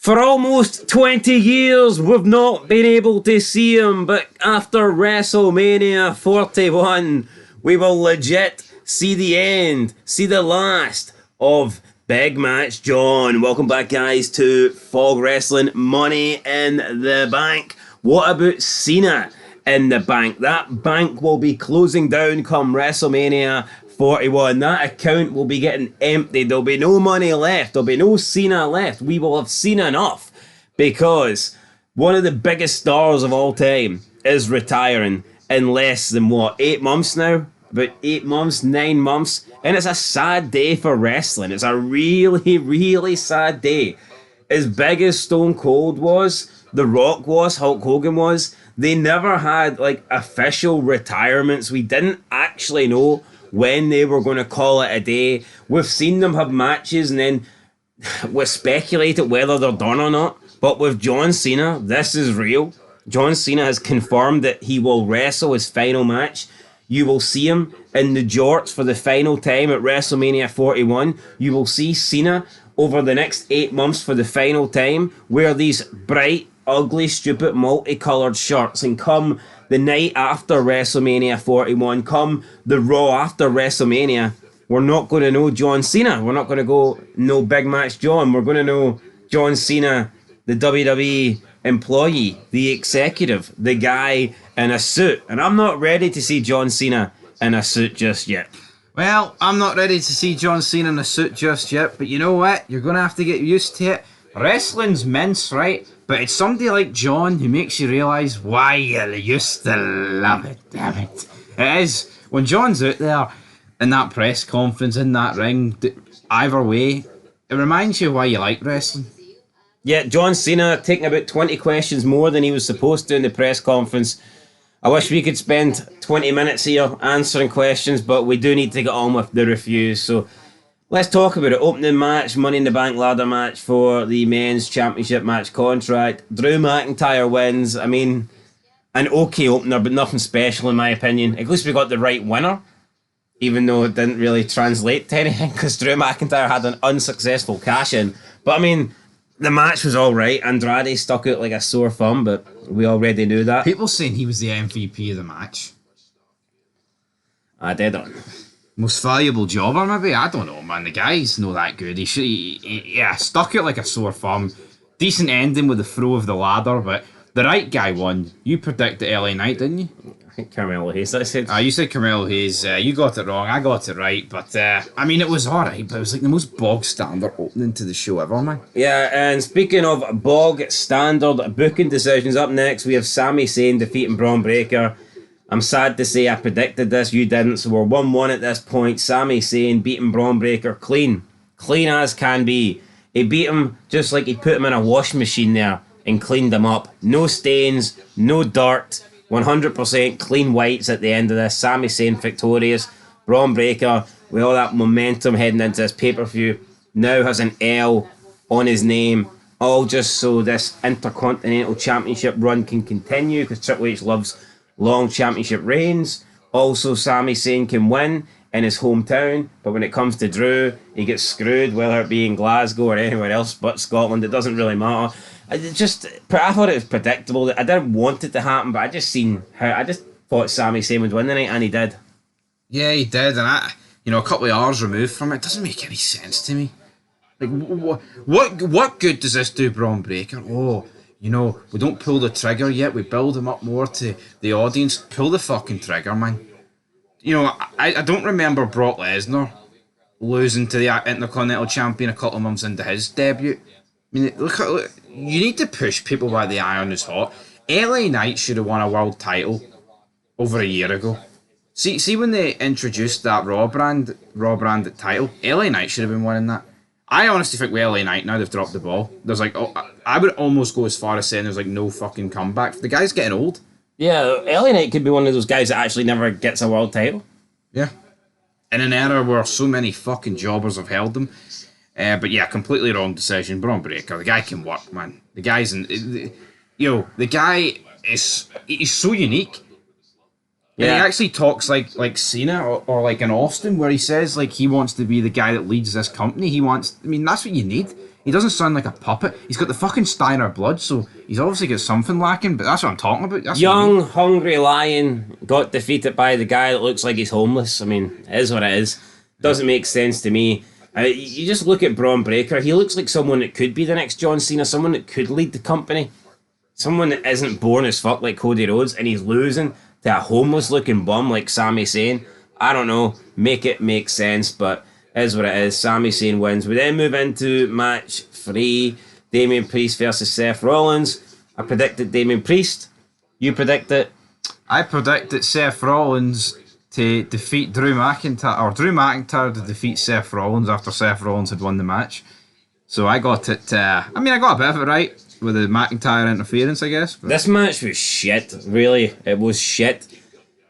For almost 20 years, we've not been able to see him, but after WrestleMania 41, we will legit see the end, see the last of Big Match John. Welcome back, guys, to Fog Wrestling Money in the Bank. What about Cena in the bank? That bank will be closing down come WrestleMania 41. That account will be getting emptied. There'll be no money left. There'll be no Cena left. We will have seen enough because one of the biggest stars of all time is retiring in less than 8 months now? About 8 months, 9 months. And it's a sad day for wrestling. It's a really, really sad day. As big as Stone Cold was, The Rock was, Hulk Hogan was, they never had official retirements. We didn't actually know when they were going to call it a day. We've seen them have matches and then we speculated whether they're done or not. But with John Cena, this is real. John Cena has confirmed that he will wrestle his final match. You will see him in the jorts for the final time at WrestleMania 41. You will see Cena over the next 8 months for the final time wear these bright, ugly, stupid, multicolored shirts, and come the night after WrestleMania 41, come the Raw after WrestleMania, we're not going to know John Cena. We're not going to go no Big Match John. We're going to know John Cena, the WWE employee, the executive, the guy in a suit. And I'm not ready to see John Cena in a suit just yet. Well, I'm not ready to see John Cena in a suit just yet, but you know what? You're going to have to get used to it. Wrestling's mince, right? But it's somebody like John who makes you realise why you used to love it, damn it. It is. When John's out there in that press conference, in that ring, either way, it reminds you why you like wrestling. Yeah, John Cena taking about 20 questions more than he was supposed to in the press conference. I wish we could spend 20 minutes here answering questions, but we do need to get on with the reviews. So let's talk about it. Opening match, Money in the Bank ladder match for the men's championship match contract. Drew McIntyre wins. I mean, an okay opener, but nothing special in my opinion. At least we got the right winner, even though it didn't really translate to anything because Drew McIntyre had an unsuccessful cash-in. But I mean, the match was alright. Andrade stuck out like a sore thumb, but we already knew that. People saying he was the MVP of the match. I did on. Most valuable jobber, maybe? I don't know, man. The guy's not that good. He stuck it like a sore thumb. Decent ending with the throw of the ladder, but the right guy won. You predicted LA Knight, didn't you? I think Carmelo Hayes, I said. You said Carmelo Hayes. You got it wrong. I got it right. But, I mean, it was alright, but it was like the most bog standard opening to the show ever, man. Yeah, and speaking of bog standard booking decisions, up next we have Sami Zayn defeating Bron Breakker. I'm sad to say I predicted this, you didn't, so we're 1-1 at this point. Sami Zayn beating Bron Breakker clean as can be. He beat him just like he put him in a washing machine there and cleaned him up. No stains, no dirt, 100% clean whites at the end of this. Sami Zayn victorious. Bron Breakker, with all that momentum heading into this pay-per-view, now has an L on his name, all just so this Intercontinental Championship run can continue, because Triple H loves long championship reigns. Also, Sami Zayn can win in his hometown, but when it comes to Drew, he gets screwed, whether it be in Glasgow or anywhere else but Scotland. It doesn't really matter. I thought it was predictable. I didn't want it to happen, but I just thought Sami Zayn would win the night, and he did. Yeah, he did, and a couple of hours removed from it, doesn't make any sense to me. Like, what good does this do Bron Breakker? Oh, we don't pull the trigger yet. We build him up more to the audience. Pull the fucking trigger, man. I don't remember Brock Lesnar losing to the Intercontinental Champion a couple of months into his debut. I mean, look, you need to push people while the iron is hot. LA Knight should have won a world title over a year ago. See when they introduced that Raw brand title, LA Knight should have been winning that. I honestly think with LA Knight now they've dropped the ball. There's I would almost go as far as saying there's no fucking comeback. The guy's getting old. Yeah, LA Knight could be one of those guys that actually never gets a world title. Yeah. In an era where so many fucking jobbers have held them. But yeah, completely wrong decision. Bron Breakker, the guy can work, man. The guy's the guy he's so unique. And Yeah. he actually talks like Cena or like an Austin, where he says like he wants to be the guy that leads this company. I mean, that's what you need. He doesn't sound like a puppet. He's got the fucking Steiner blood, so he's obviously got something lacking, but that's what I'm talking about. That's what you Young, need. hungry lion got defeated by the guy that looks like he's homeless. I mean, it is what it is. Doesn't make sense to me. You just look at Braun Breaker. He looks like someone that could be the next John Cena, someone that could lead the company, someone that isn't born as fuck like Cody Rhodes, and he's losing to a homeless-looking bum like Sami Zayn. I don't know. Make it make sense, but it is what it is. Sami Zayn wins. We then move into match 3. Damian Priest versus Seth Rollins. I predicted Damian Priest. You predict it. I predicted Seth Rollins to defeat Drew McIntyre, or Drew McIntyre to defeat Seth Rollins after Seth Rollins had won the match. So I got it. I got a bit of it right with the McIntyre interference, I guess. But. This match was shit. Really, it was shit.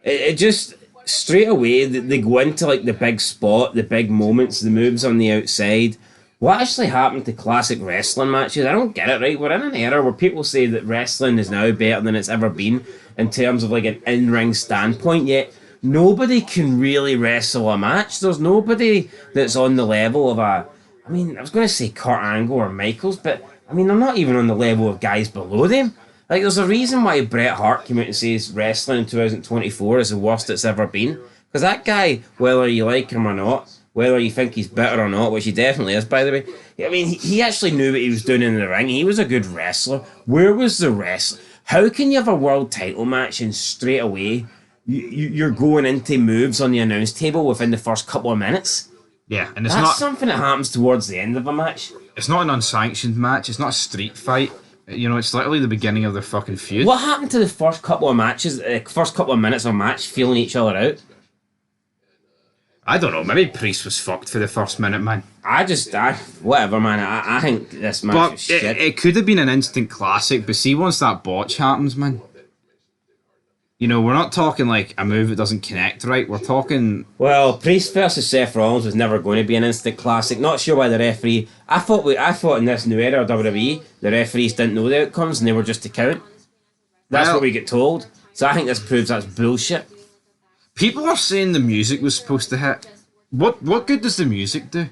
It just straight away they go into like the big spot, the big moments, the moves on the outside. What actually happened to classic wrestling matches? I don't get it, right? We're in an era where people say that wrestling is now better than it's ever been in terms of like an in-ring standpoint, yet nobody can really wrestle a match. There's nobody that's on the level of I was going to say Kurt Angle or Michaels, but I mean, they're not even on the level of guys below them. Like, there's a reason why Bret Hart came out and says wrestling in 2024 is the worst it's ever been. Because that guy, whether you like him or not, whether you think he's better or not, which he definitely is, by the way, I mean, he actually knew what he was doing in the ring. He was a good wrestler. Where was the wrestler? How can you have a world title match and straight away you're going into moves on the announce table within the first couple of minutes? Yeah, and it's That's not something that happens towards the end of a match. It's not an unsanctioned match. It's not a street fight. You know, it's literally the beginning of their fucking feud. What happened to the first couple of matches, first couple of minutes of a match, feeling each other out? I don't know. Maybe Priest was fucked for the first minute, man. Whatever, man. I think this match was shit. It could have been an instant classic, but see, once that botch happens, man. You know, we're not talking like a move that doesn't connect right. We're talking. Well, Priest versus Seth Rollins was never going to be an instant classic. Not sure why the referee. I thought in this new era of WWE, the referees didn't know the outcomes and they were just to count. That's what we get told. So I think this proves that's bullshit. People are saying the music was supposed to hit. What good does the music do?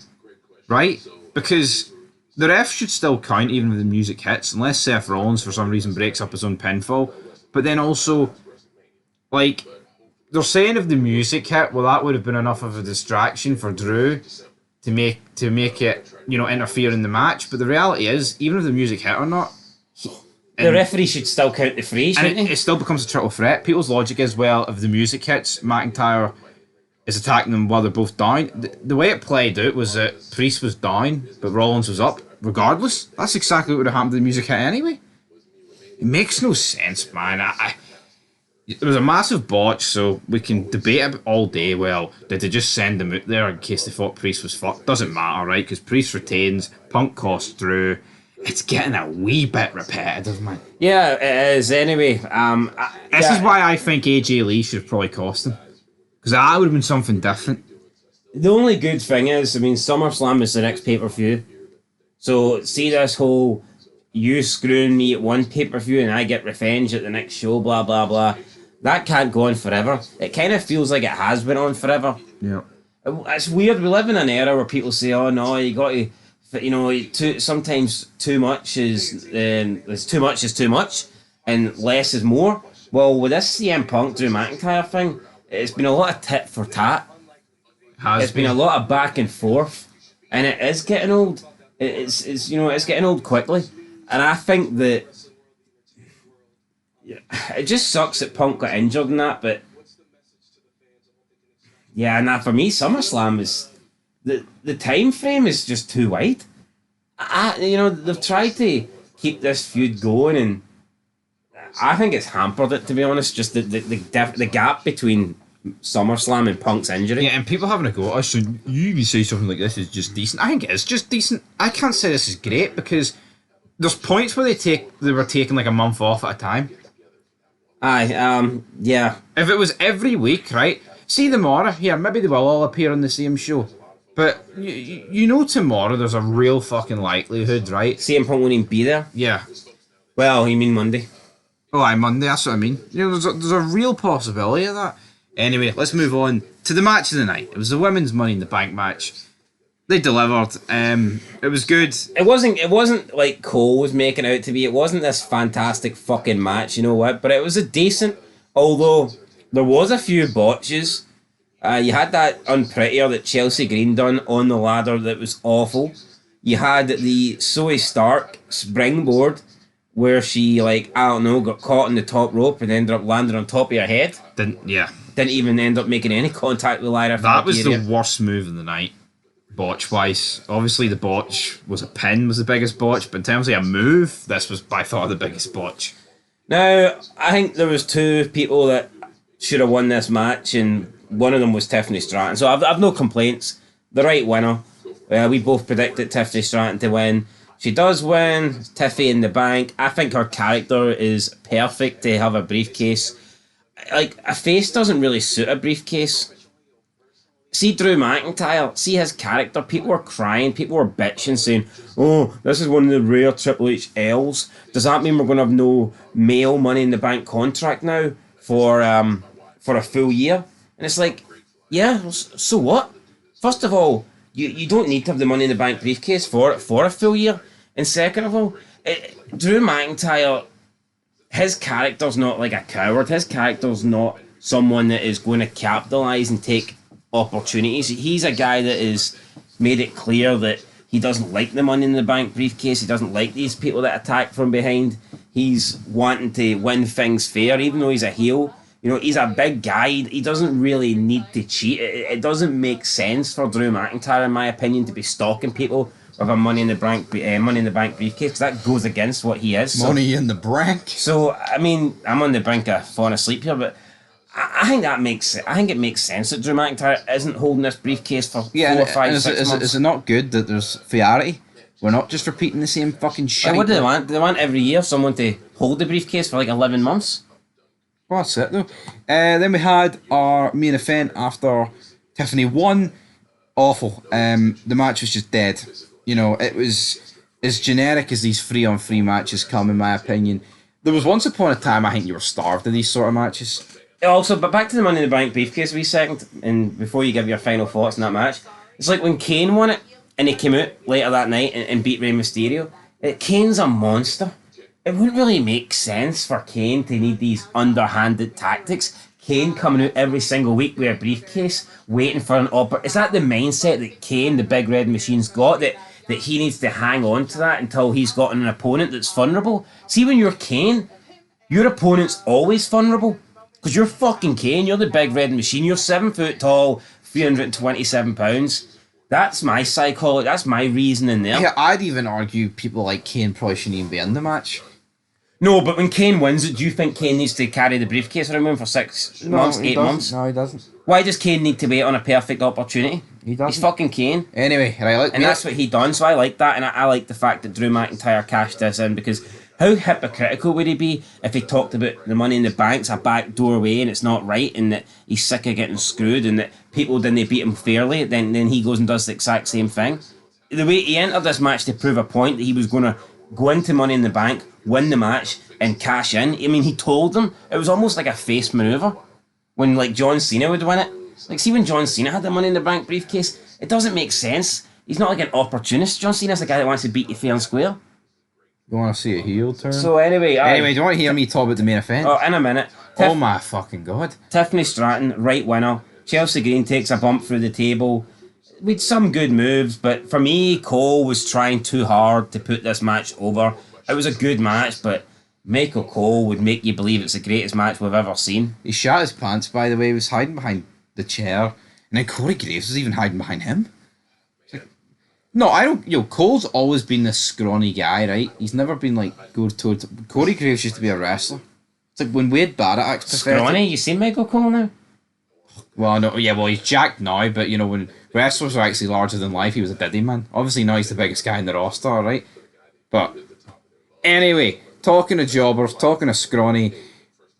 Right? Because the ref should still count even if the music hits, unless Seth Rollins for some reason breaks up his own pinfall. But then also, like, they're saying if the music hit, well, that would have been enough of a distraction for Drew to make it, you know, interfere in the match. But the reality is, even if the music hit or not, the referee should still count the free, shouldn't he? It still becomes a triple threat. People's logic is, well, if the music hits, McIntyre is attacking them while they're both down. The way it played out was that Priest was down, but Rollins was up, regardless. That's exactly what would have happened if the music hit anyway. It makes no sense, man. It was a massive botch, so we can debate it all day. Well, did they just send them out there in case they thought Priest was fucked? Doesn't matter, right? Because Priest retains, Punk costs Drew. It's getting a wee bit repetitive, man. Yeah, it is. Anyway, this is why I think AJ Lee should have probably cost him. Because that would have been something different. The only good thing is, I mean, SummerSlam is the next pay-per-view. So, see this whole, you screwing me at one pay-per-view and I get revenge at the next show, blah, blah, blah. That can't go on forever. It kind of feels like it has been on forever. Yeah. It's weird. We live in an era where people say, oh, no, you got to... You know, sometimes too much is too much, and less is more. Well, with this CM Punk Drew McIntyre thing, it's been a lot of tit for tat. It's been a lot of back and forth, and it is getting old. It's getting old quickly, and I think that it just sucks that Punk got injured in that. But yeah, and for me, SummerSlam is. The time frame is just too wide. They've tried to keep this feud going, and I think it's hampered it, to be honest. Just the gap between SummerSlam and Punk's injury. Yeah, and people having a go at us, so you even say something like this is just decent. I think it is just decent. I can't say this is great because there's points where they were taking like a month off at a time. Yeah. If it was every week, right? See tomorrow, here, maybe they will all appear on the same show. But you know tomorrow there's a real fucking likelihood, right? CM Punk won't even be there? Yeah. Well, you mean Monday? Oh, Monday, that's what I mean. You know, there's a real possibility of that. Anyway, let's move on to the match of the night. It was the women's Money in the Bank match. They delivered. It was good. It wasn't like Cole was making it out to be. It wasn't this fantastic fucking match, you know what? But it was a decent, although there was a few botches. You had that unprettier that Chelsea Green done on the ladder that was awful. You had the Zoe Stark springboard where she, like, I don't know, got caught in the top rope and ended up landing on top of your head. Didn't even end up making any contact with Lyra. That was the worst move of the night, botch-wise. Obviously, the botch was a pin, was the biggest botch, but in terms of a move, this was by far the biggest botch. Now, I think there was two people that should have won this match, and one of them was Tiffany Stratton. So I've no complaints. The right winner. We both predicted Tiffany Stratton to win. She does win. Tiffy in the bank. I think her character is perfect to have a briefcase. Like, a face doesn't really suit a briefcase. See Drew McIntyre, see his character, people were crying, people were bitching, saying, oh, this is one of the rare Triple H L's. Does that mean we're going to have no male Money in the Bank contract now for a full year? And it's like, yeah, so what? First of all, you don't need to have the Money in the Bank briefcase for a full year. And second of all, Drew McIntyre, his character's not like a coward. His character's not someone that is going to capitalise and take opportunities. He's a guy that has made it clear that he doesn't like the Money in the Bank briefcase. He doesn't like these people that attack from behind. He's wanting to win things fair, even though he's a heel. You know, he's a big guy. He doesn't really need to cheat. It doesn't make sense for Drew McIntyre, in my opinion, to be stalking people with a Money in the Bank briefcase, because that goes against what he is. Money in the Bank. So, I mean, I'm on the brink of falling asleep here, but I think it makes sense that Drew McIntyre isn't holding this briefcase for 4 or 5, 6 months. Is it not good that there's variety? We're not just repeating the same fucking shit. What do they want? Do they want every year someone to hold the briefcase for like 11 months? Well, that's it though. Then we had our main event after Tiffany won. Awful. The match was just dead. You know, it was as generic as these 3-on-3 matches come, in my opinion. There was once upon a time I think you were starved of these sort of matches. Also, but back to the Money in the Bank briefcase for a second, and before you give your final thoughts on that match, it's like when Kane won it, and he came out later that night and beat Rey Mysterio. Kane's a monster. It wouldn't really make sense for Kane to need these underhanded tactics. Kane coming out every single week with a briefcase, waiting for an offer. Is that the mindset that Kane, the Big Red Machine's got, that he needs to hang on to that until he's got an opponent that's vulnerable? See, when you're Kane, your opponent's always vulnerable. Because you're fucking Kane, you're the Big Red Machine, you're 7 foot tall, 327 pounds. That's my psychology, that's my reasoning there. Yeah, I'd even argue people like Kane probably shouldn't even be in the match. No, but when Kane wins it, do you think Kane needs to carry the briefcase around him for 6 months, 8 months? No, he doesn't. Why does Kane need to wait on a perfect opportunity? He doesn't. He's fucking Kane. Anyway, right, and that's what he done, so I like that, and I like the fact that Drew McIntyre cashed this in, because how hypocritical would he be if he talked about the Money in the Bank's a back doorway and it's not right, and that he's sick of getting screwed, and that people didn't beat him fairly, then he goes and does the exact same thing. The way he entered this match to prove a point that he was going to go into Money in the Bank, win the match, and cash in. I mean, he told them. It was almost like a face manoeuvre when, like, John Cena would win it. Like, see when John Cena had the Money in the Bank briefcase? It doesn't make sense. He's not like an opportunist. John Cena's the guy that wants to beat you fair and square. You want to see a heel turn? So anyway, do you want to hear me talk about the main event? Oh, in a minute. Oh my fucking god. Tiffany Stratton, right winner. Chelsea Green takes a bump through the table. With some good moves, but for me, Cole was trying too hard to put this match over. It was a good match, but Michael Cole would make you believe it's the greatest match we've ever seen. He shot his pants, by the way. He was hiding behind the chair. And then Corey Graves was even hiding behind him. No, I don't... Cole's always been this scrawny guy, right? He's never been, like, good towards... Corey Graves used to be a wrestler. It's like when Wade Barrett acts pathetic. Scrawny? You seen Michael Cole now? Well, no, yeah, well, he's jacked now, but, when wrestlers were actually larger than life, he was a diddy man. Obviously, now he's the biggest guy in the roster, right? But, anyway, talking of jobbers, talking of scrawny,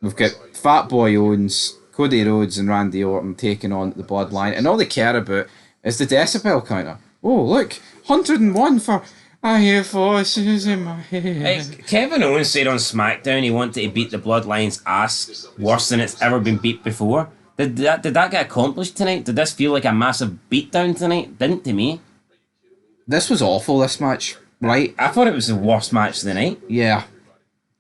we've got Fat Boy Owens, Cody Rhodes and Randy Orton taking on the Bloodline, and all they care about is the decibel counter. Oh, look, 101 for I hear voices in my head. Kevin Owens said on SmackDown he wanted to beat the Bloodline's ass worse than it's ever been beat before. Did that get accomplished tonight? Did this feel like a massive beatdown tonight? Didn't to me. This was awful, this match, right? I thought it was the worst match of the night. Yeah.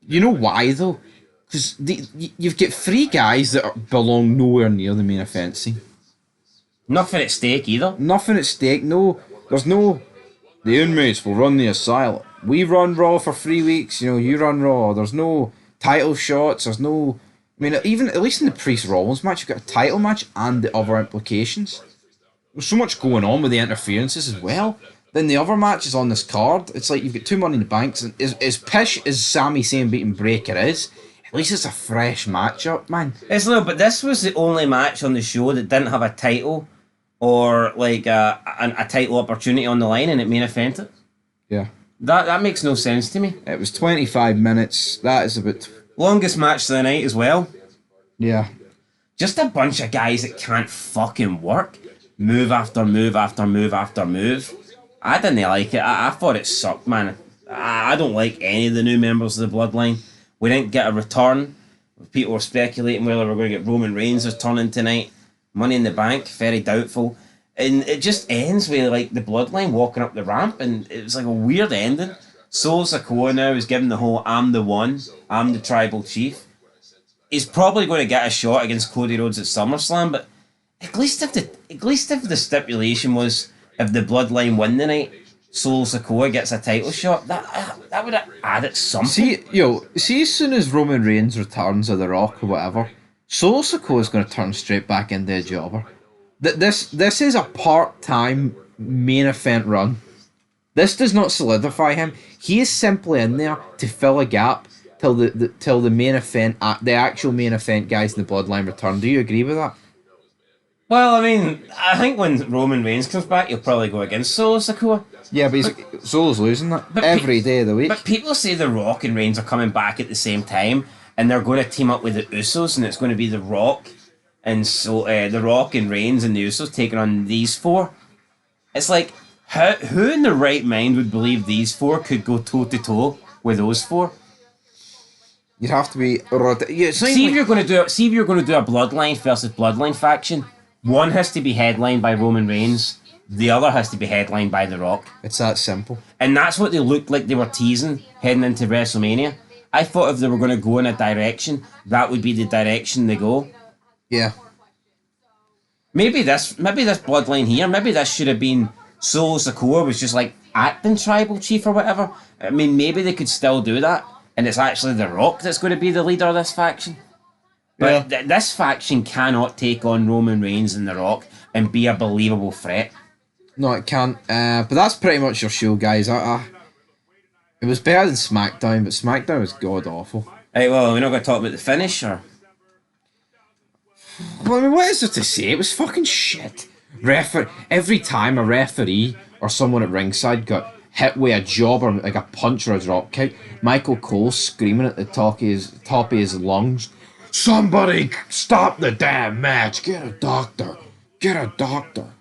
You know why, though? Because you've got three guys that belong nowhere near the main event scene. Nothing at stake either. Nothing at stake, no. There's no... The inmates will run the asylum. We run Raw for 3 weeks, you run Raw. There's no title shots, there's no... I mean, even, at least in the Priest-Rollins match, you've got a title match and the other implications. There's so much going on with the interferences as well. Then the other matches on this card, it's like you've got 2 Money in the Banks, and as pish as Sami Zayn beating Breaker is, at least it's a fresh matchup, man. It's no, but this was the only match on the show that didn't have a title or like a title opportunity on the line, and it main evented. Yeah. That makes no sense to me. It was 25 minutes. That is about... Longest match of the night as well. Yeah. Just a bunch of guys that can't fucking work. Move after move after move after move. I didn't like it. I thought it sucked, man. I don't like any of the new members of the Bloodline. We didn't get a return. People were speculating whether we're going to get Roman Reigns returning tonight. Money in the Bank, very doubtful. And it just ends with like the Bloodline walking up the ramp, and it was like a weird ending. Solo Sikoa now is given the whole "I'm the one, I'm the tribal chief." He's probably going to get a shot against Cody Rhodes at SummerSlam, but at least if the stipulation was if the Bloodline win the night, Solo Sikoa gets a title shot, that would have added something. See, as soon as Roman Reigns returns or The Rock or whatever, Solo Sikoa is going to turn straight back into a jobber. This is a part-time main event run. This does not solidify him. He is simply in there to fill a gap till the main event, the actual main event guys in the Bloodline return. Do you agree with that? Well, I mean, I think when Roman Reigns comes back, he'll probably go against Solo Sikoa. Yeah, but Solo's losing that every day of the week. But people say The Rock and Reigns are coming back at the same time, and they're going to team up with the Usos, and it's going to be The Rock, and so The Rock and Reigns and the Usos taking on these four. It's like, who in their right mind would believe these four could go toe to toe with those four? You'd have to be. See if you're going to do a Bloodline versus Bloodline faction. One has to be headlined by Roman Reigns. The other has to be headlined by The Rock. It's that simple. And that's what they looked like they were teasing heading into WrestleMania. I thought if they were going to go in a direction, that would be the direction they go. Yeah. Maybe this Bloodline here, maybe this should have been Solo Sikoa was just like acting tribal chief or whatever. I mean, maybe they could still do that, and it's actually The Rock that's going to be the leader of this faction. But this faction cannot take on Roman Reigns and The Rock and be a believable threat. No, it can't. But that's pretty much your show, guys. It was better than SmackDown, but SmackDown was god awful. Right, well, we're not going to talk about the finish, or? Well, I mean, what is there to say? It was fucking shit. Every time a referee or someone at ringside got hit with a job or like a punch or a drop kick, Michael Cole screaming at the top of his lungs, "Somebody stop the damn match! Get a doctor! Get a doctor!"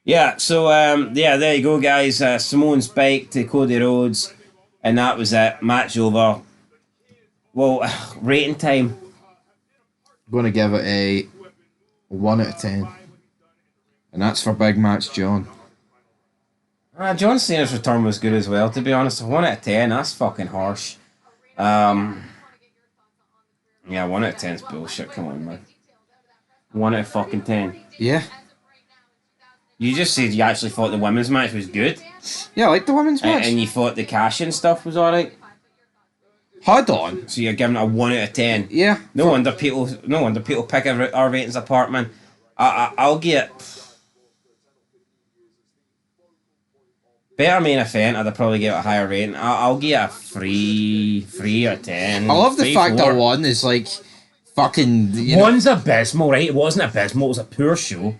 Yeah, so there you go, guys. Simone Spike to Cody Rhodes, and that was it. Match over. Well, rating time. I'm going to give it a 1 out of 10. And that's for Big Match John. John Cena's return was good as well, to be honest. 1 out of 10, that's fucking harsh. Yeah, 1 out of 10 is bullshit. Come on, man. 1 out of fucking 10. Yeah. You just said you actually thought the women's match was good. Yeah, I like the women's match. And you thought the cash-in stuff was alright. Hold on. So you're giving it a 1 out of 10. Yeah. No wonder people pick our ratings apart, man. I'll get better main event. I'd probably give it a higher rating. I'll get a 3 out of 10. I love the fact 4. that 1 is like fucking. One's abysmal, right? It wasn't abysmal. It was a poor show.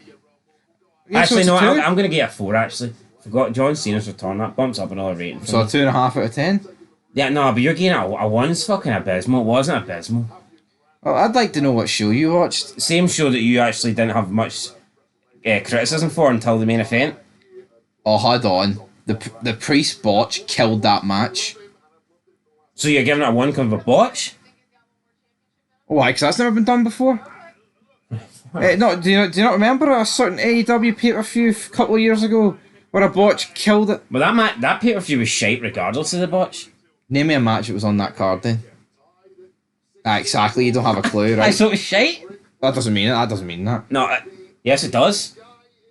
Yeah, actually, so no. I'm gonna get a 4. Actually, forgot John Cena's return. That bumps up another rating. So a 2.5 out of 10. Yeah, no, but you're getting a 1's fucking abysmal. It wasn't abysmal. Well, I'd like to know what show you watched. Same show that you actually didn't have much criticism for until the main event. Oh, hold on. The Priest botch killed that match. So you're giving it a 1 because of a botch? Why? Because that's never been done before? No, do you not remember a certain AEW pay-per-view a couple of years ago where a botch killed it? Well, that pay-per-view was shite regardless of the botch. Name me a match that was on that card then. Exactly, you don't have a clue, I right? so it was shite. That doesn't mean it. That doesn't mean that. No, yes it does.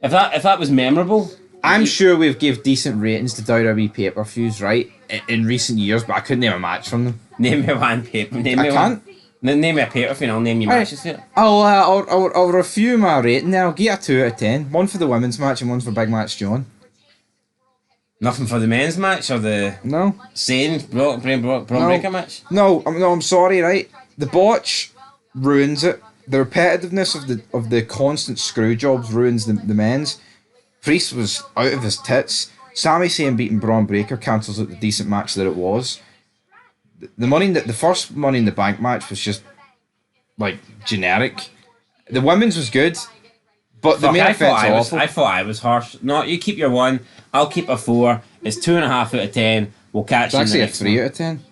If that was memorable, I'm sure we've gave decent ratings to WWE pay-per-views, right, in recent years, but I couldn't name a match from them. name me one paper. Name I me can't. One. Name me a pay-per-view and I'll name you matches for it. I'll review my rating. Then I'll get a 2 out of 10. One for the women's match and one for Big Match John. Nothing for the men's match or the No. Zayn Bron Breakker match. No, I'm sorry, right? The botch ruins it. The repetitiveness of the constant screw jobs ruins the men's. Priest was out of his tits. Sami Zayn beating Bron Breakker cancels out the decent match that it was. The first Money in the Bank match was just like generic. The women's was good, but the main event's awful. I thought I was harsh. No, you keep your 1. I'll keep a 4. It's 2.5 out of 10. We'll catch you in It's the actually a next 3 one. out of 10.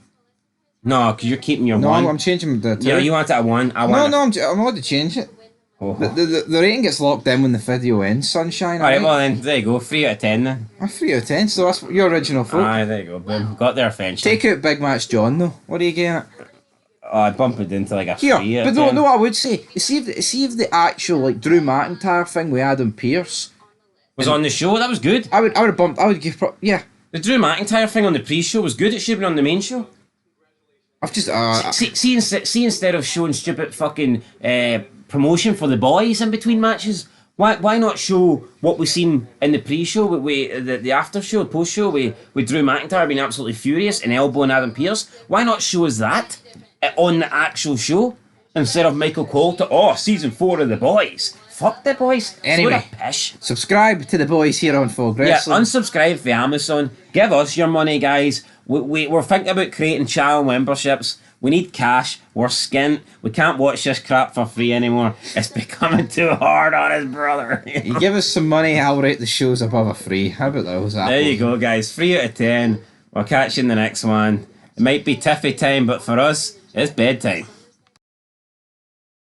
No, because you're keeping your No, 1. I'm changing the 2. Yeah, you want it at 1. I No, want I'm allowed to change it. Oh. The rating gets locked in when the video ends, sunshine. Alright, well then, there you go. 3 out of 10 then. A 3 out of 10, so that's your original vote. Aye, there you go. Boom. Got there eventually. Take out Big Match John though. What are you getting at? Oh, I bumped it into like a Here, 3 out but of no, 10. I would say, see if the actual like Drew McIntyre thing with Adam Pearce Was on the show. That was good. I would have bumped. I would give. Yeah, The Drew McIntyre thing on the pre-show was good. It should have been on the main show. I've just. See, instead of showing stupid fucking promotion for the boys in between matches, why not show what we seen in the pre-show, the after show, post show, with Drew McIntyre being absolutely furious and elbowing Adam Pearce? Why not show us that on the actual show instead of Michael Cole to season 4 of the boys? Fuck the boys. Anyway. What a pish. subscribe to the boys here on Folk Yeah, Wrestling. unsubscribe for Amazon. Give us your money, guys. We're thinking about creating channel memberships. We need cash. We're skint. We can't watch this crap for free anymore. It's becoming too hard on us, brother. You give us some money, I'll rate the shows above a 3. How about those? There you go, guys. 3 out of 10. We'll catch you in the next one. It might be Tiffy time, but for us, it's bedtime.